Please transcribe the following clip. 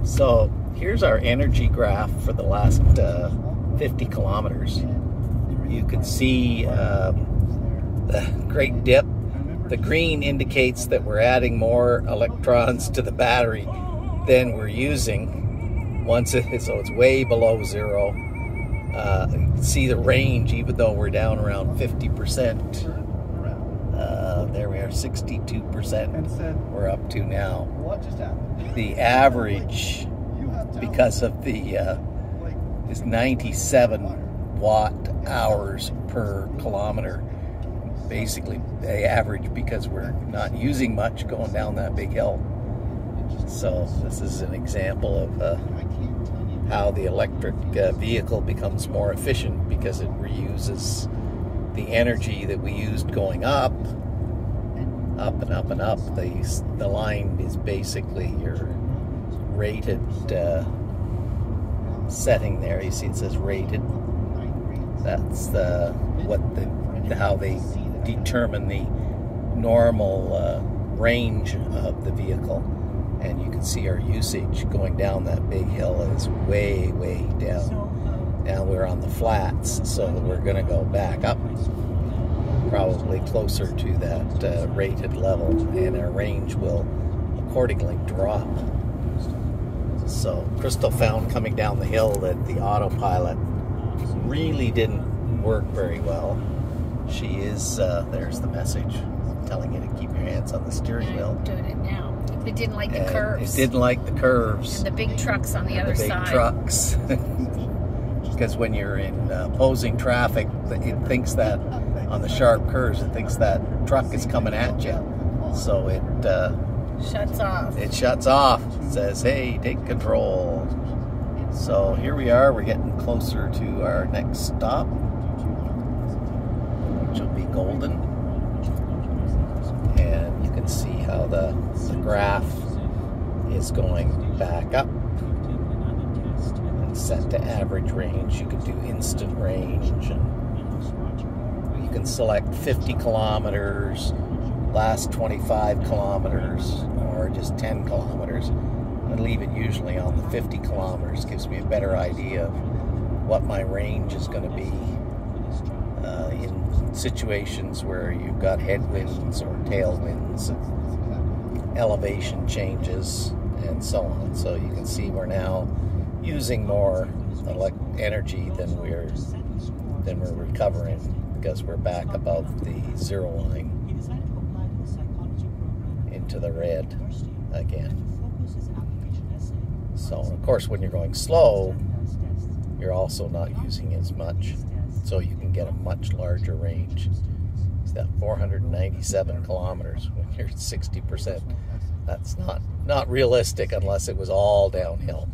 So here's our energy graph for the last 50 kilometers. You can see the great dip. The green indicates that we're adding more electrons to the battery than we're using. So it's way below zero. You can see the range, even though we're down around 50%. There we are, 62% we're up to now. The average, because of the is 97 watt hours per kilometer. Basically, they average because we're not using much going down that big hill. So this is an example of how the electric vehicle becomes more efficient, because it reuses the energy that we used going up and up and up. The line is basically your rated setting there. You see it says rated. That's how they determine the normal range of the vehicle. And you can see our usage going down that big hill is way, way down. Now we're on the flats, so we're going to go back up, probably closer to that rated level, and our range will accordingly drop. So Crystal found coming down the hill that the autopilot really didn't work very well. She is, there's the message telling you to keep your hands on the steering wheel. I'm doing it now. It didn't like the curves. It didn't like the curves. And the big trucks on the other side. The big trucks. Because when you're in opposing traffic, it thinks that on the sharp curves, it thinks that truck is coming at you. So it shuts off. It shuts off. It says, hey, take control. So here we are. We're getting closer to our next stop, which will be Golden. And you can see how the graph is going back up. And set to average range. You can do instant range. And you can select 50 kilometers, last 25 kilometers, or just 10 kilometers. I leave it usually on the 50 kilometers. Gives me a better idea of what my range is going to be in situations where you've got headwinds or tailwinds, elevation changes, and so on. So you can see we're now using more energy than we're recovering, because we're back above the zero line into the red again. So of course, when you're going slow, you're also not using as much, so you can get a much larger range. It's that 497 kilometers when you're at 60%. That's not realistic unless it was all downhill.